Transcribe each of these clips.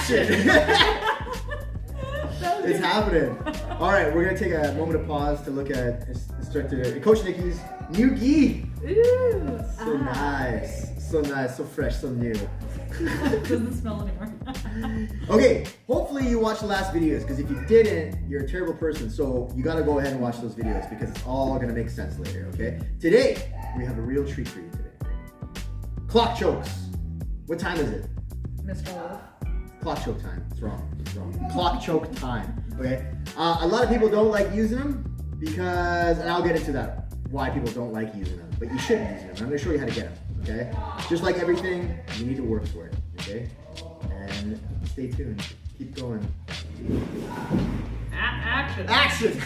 action. It's happening. All right, we're gonna take a moment of pause to look at instructor Coach Nikki's new gi. Ooh, So nice, so fresh, so new. Doesn't smell anymore. Okay, hopefully you watched the last videos, because if you didn't, you're a terrible person. So you gotta go ahead and watch those videos because it's all gonna make sense later. Okay. Today we have a real treat for you today. Clock chokes. What time is it? Mr. Wolf. Clock choke time. It's wrong. It's wrong. Clock choke time. Okay. A lot of people don't like using them because, and I'll get into that, why people don't like using them. But you should be using them. I'm going to show you how to get them. Okay. Just like everything, you need to work for it. Okay. And stay tuned. Keep going. Action. Action.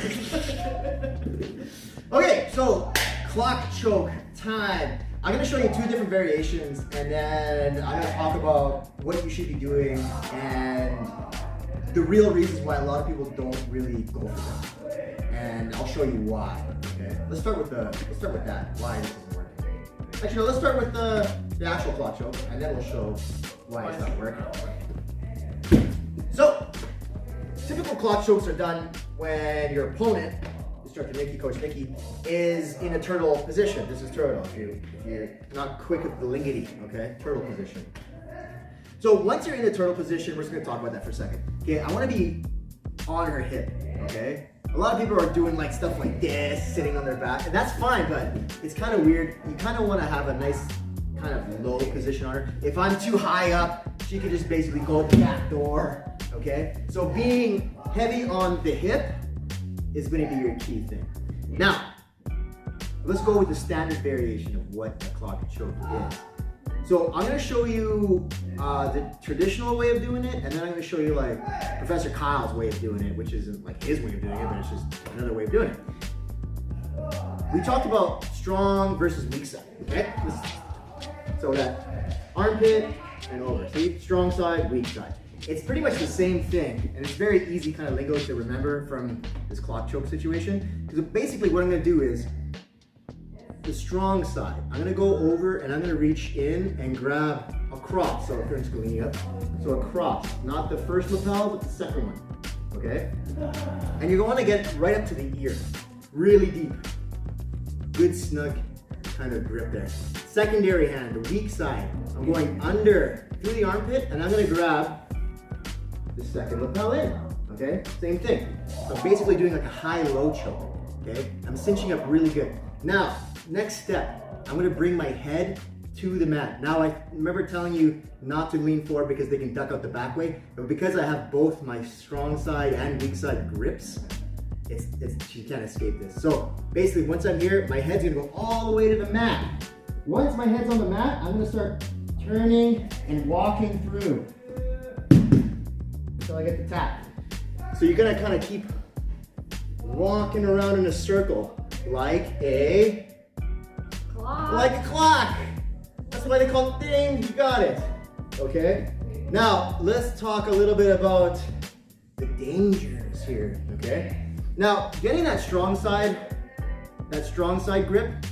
Okay. So clock choke time. I'm going to show you two different variations, and then I'm going to talk about what you should be doing and the real reasons why a lot of people don't really go for them. And I'll show you why. Okay. Let's start with that. Why this isn't working. Actually, no, let's start with the actual clock choke, and then we'll show why it's not working. So, typical clock chokes are done when your opponent, Instructor Nikki, Coach Nikki, is in a turtle position. This is turtle, if you're not quick with the lingity, okay? Turtle position. So once you're in the turtle position, we're just gonna talk about that for a second. Okay, I wanna be on her hip, okay? A lot of people are doing like stuff like this, sitting on their back, and that's fine, but it's kind of weird. You kind of wanna have a nice kind of low position on her. If I'm too high up, she could just basically go at the back door, okay? So being heavy on the hip is going to be your key thing. Now, let's go with the standard variation of what a clock choke is. So I'm going to show you the traditional way of doing it, and then I'm going to show you like Professor Kyle's way of doing it, which isn't like his way of doing it, but it's just another way of doing it. We talked about strong versus weak side, okay? So that armpit and over. See, strong side, weak side. It's pretty much the same thing, and it's very easy kind of lingo to remember from this clock choke situation. Because basically what I'm going to do is, the strong side, I'm going to go over and I'm going to reach in and grab across. So if you're leaning up, so across, not the first lapel, but the second one, okay? And you're going to get right up to the ear, really deep. Good snug kind of grip there. Secondary hand, the weak side, I'm going under through the armpit, and I'm going to grab the second lapel in, okay? Same thing. So I'm basically doing like a high-low choke, okay? I'm cinching up really good. Now, next step, I'm gonna bring my head to the mat. Now, I remember telling you not to lean forward because they can duck out the back way, but because I have both my strong side and weak side grips, you can't escape this. So basically, once I'm here, my head's gonna go all the way to the mat. Once my head's on the mat, I'm gonna start turning and walking through until I get the tap. So you're gonna kind of keep walking around in a circle like a clock. That's why they call it ding. You got it. Okay. Now let's talk a little bit about the dangers here. Okay. Now getting that strong side grip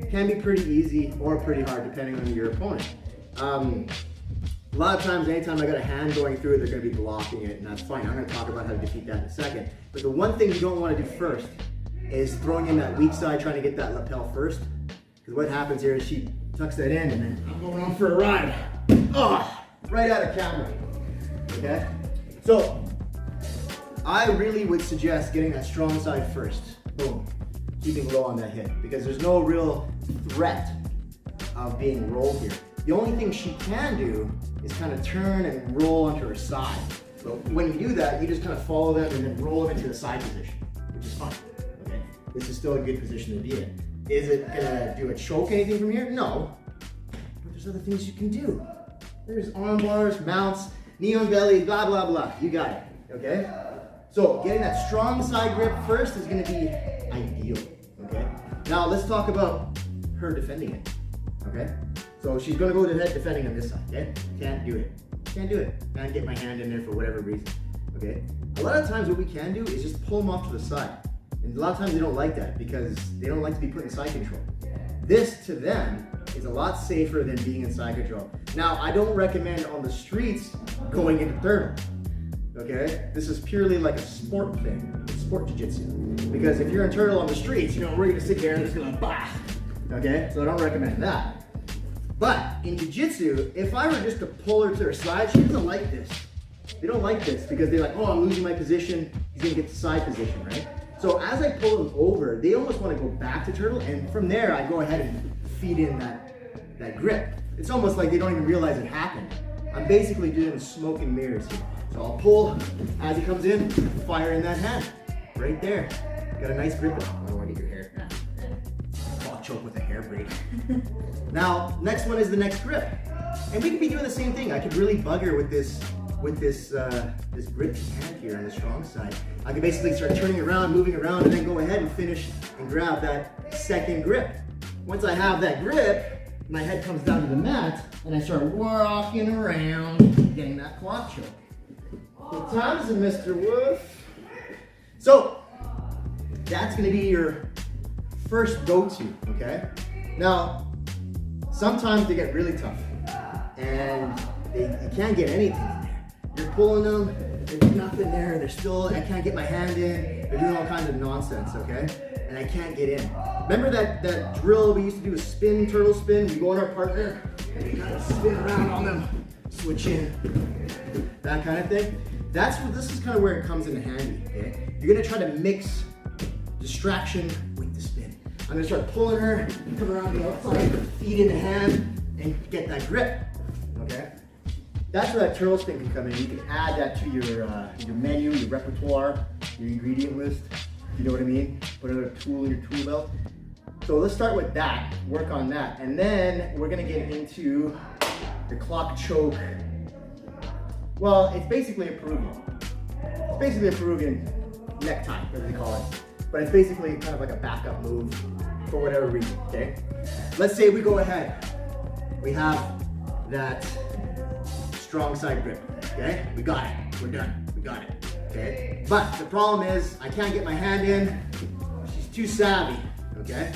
can be pretty easy or pretty hard depending on your opponent. A lot of times, anytime I got a hand going through it, they're going to be blocking it, and that's fine. I'm going to talk about how to defeat that in a second. But the one thing you don't want to do first is throwing in that weak side, trying to get that lapel first. Because what happens here is she tucks that in, and then I'm going on for a ride. Oh, right out of camera. Okay? So, I really would suggest getting that strong side first. Boom. Keeping low on that hip. Because there's no real threat of being rolled here. The only thing she can do is kind of turn and roll onto her side. So when you do that, you just kind of follow them and then roll them into the side position, which is fine. Okay, this is still a good position to be in. Is it gonna do a choke anything from here? No, but there's other things you can do. There's arm bars, mounts, knee on belly, blah blah blah. You got it. Okay. So getting that strong side grip first is gonna be ideal. Okay. Now let's talk about her defending it. Okay. So she's gonna go to the head defending on this side, okay? Can't do it. Can't do it. Can't get my hand in there for whatever reason, okay? A lot of times what we can do is just pull them off to the side. And a lot of times they don't like that because they don't like to be put in side control. This, to them, is a lot safer than being in side control. Now, I don't recommend on the streets going into turtle. Okay? This is purely like a sport thing, sport jiu-jitsu. Because if you're in turtle on the streets, we're gonna sit there and it's gonna bah. Okay? So I don't recommend that. But in jiu-jitsu, if I were just to pull her to her side, she doesn't like this. They don't like this because they're like, oh, I'm losing my position. He's gonna get to side position, right? So as I pull them over, they almost want to go back to turtle, and from there I go ahead and feed in that grip. It's almost like they don't even realize it happened. I'm basically doing smoke and mirrors here. So I'll pull as he comes in, fire in that hand, right there. Got a nice grip. I don't want to get your hair. I'll choke with a hair braid. Now, next one is the next grip, and we could be doing the same thing. I could really bug her with this gripped hand here on the strong side. I could basically start turning around, moving around, and then go ahead and finish and grab that second grip. Once I have that grip, my head comes down to the mat, and I start walking around, getting that clock choke. Good times, Mr. Wolf. So, that's gonna be your first go-to, okay? Now, sometimes they get really tough, and you can't get anything in there. You're pulling them, there's nothing there, I can't get my hand in, they're doing all kinds of nonsense, okay? And I can't get in. Remember that drill we used to do, a spin, turtle spin? We go on our partner, and we gotta spin around on them, switch in, that kind of thing. This is kind of where it comes in handy, okay? You're gonna try to mix distraction with the spin. I'm gonna start pulling her, come around the outside, feet in the hand, and get that grip, okay? That's where that turtle spin can come in. You can add that to your menu, your repertoire, your ingredient list, you know what I mean? Put another tool in your tool belt. So let's start with that, work on that, and then we're gonna get into the clock choke. Well, it's basically a Peruvian. It's basically a Peruvian necktie, as they call it. But it's basically kind of like a backup move for whatever reason, okay? Let's say we go ahead. We have that strong side grip, okay? We got it, we're done, we got it, okay? But the problem is, I can't get my hand in, she's too savvy, okay?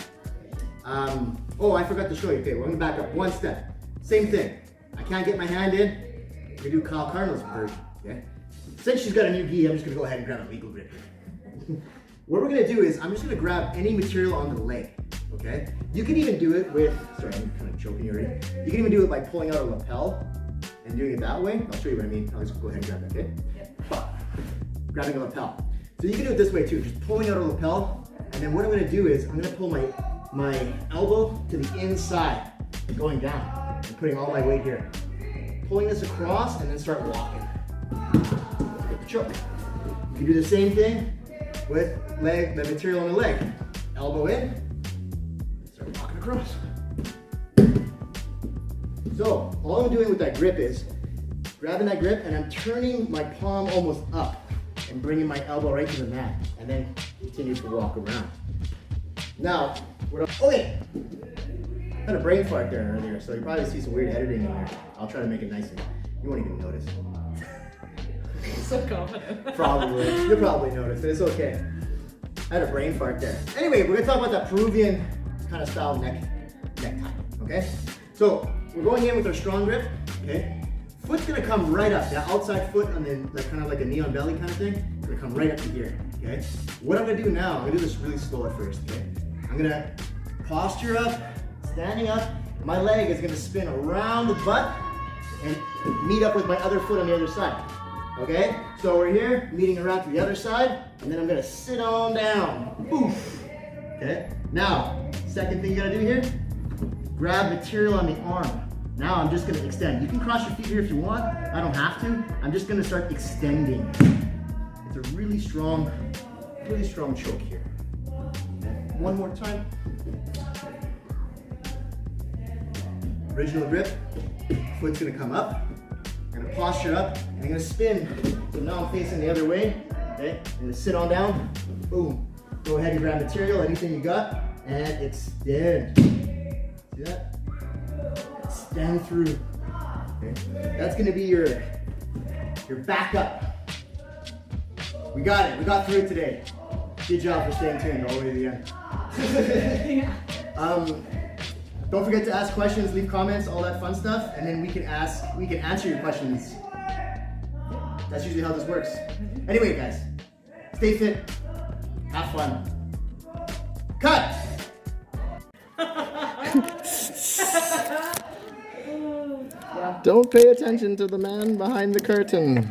Oh, I forgot to show you, okay, we're gonna back up one step. Same thing, I can't get my hand in, we do Kyle Cardinal's version, okay? Since she's got a new gi, I'm just gonna go ahead and grab a legal grip. What we're gonna do is, I'm just gonna grab any material on the leg, okay? You can even do it with, sorry, I'm kind of choking already. You can even do it by pulling out a lapel and doing it that way. I'll show you what I mean. I'll just go ahead and grab that, okay? Yep. Grabbing a lapel. So you can do it this way too, just pulling out a lapel, and then what I'm gonna do is, I'm gonna pull my elbow to the inside, going down, and putting all my weight here. Pulling this across, and then start walking. Choke. You can do the same thing with the material on the leg. Elbow in, start walking across. So, all I'm doing with that grip is grabbing that grip and I'm turning my palm almost up and bringing my elbow right to the mat and then continue to walk around. Now, okay, I had a brain fart there earlier, so you probably see some weird editing in there. I'll try to make it nice and you won't even notice. So confident. Probably, you'll probably notice, but it's okay. I had a brain fart there. Anyway, we're gonna talk about that Peruvian kind of style necktie, okay? So, we're going in with our strong grip, okay? Foot's gonna come right up, that outside foot on the, like, kind of like a knee on belly kind of thing, it's gonna come right up to here, okay? What I'm gonna do now, I'm gonna do this really slow at first, okay? I'm gonna posture up, standing up, my leg is gonna spin around the butt and meet up with my other foot on the other side, okay? So we're here, meeting around to the other side, and then I'm gonna sit on down, poof, okay? Now, second thing you gotta do here, grab material on the arm. Now I'm just gonna extend. You can cross your feet here if you want. I don't have to. I'm just gonna start extending. It's a really strong choke here. One more time. Original grip. Foot's gonna come up. I'm gonna posture up, and I'm gonna spin. So now I'm facing the other way. Okay, I'm gonna sit on down. Boom. Go ahead and grab material, anything you got, and extend. See that? Extend through. Okay. That's gonna be your backup. We got it. We got through it today. Good job for staying tuned all the way to the end. Don't forget to ask questions, leave comments, all that fun stuff, and then we can answer your questions. That's usually how this works. Anyway, guys, stay fit, have fun. Cut! Yeah. Don't pay attention to the man behind the curtain.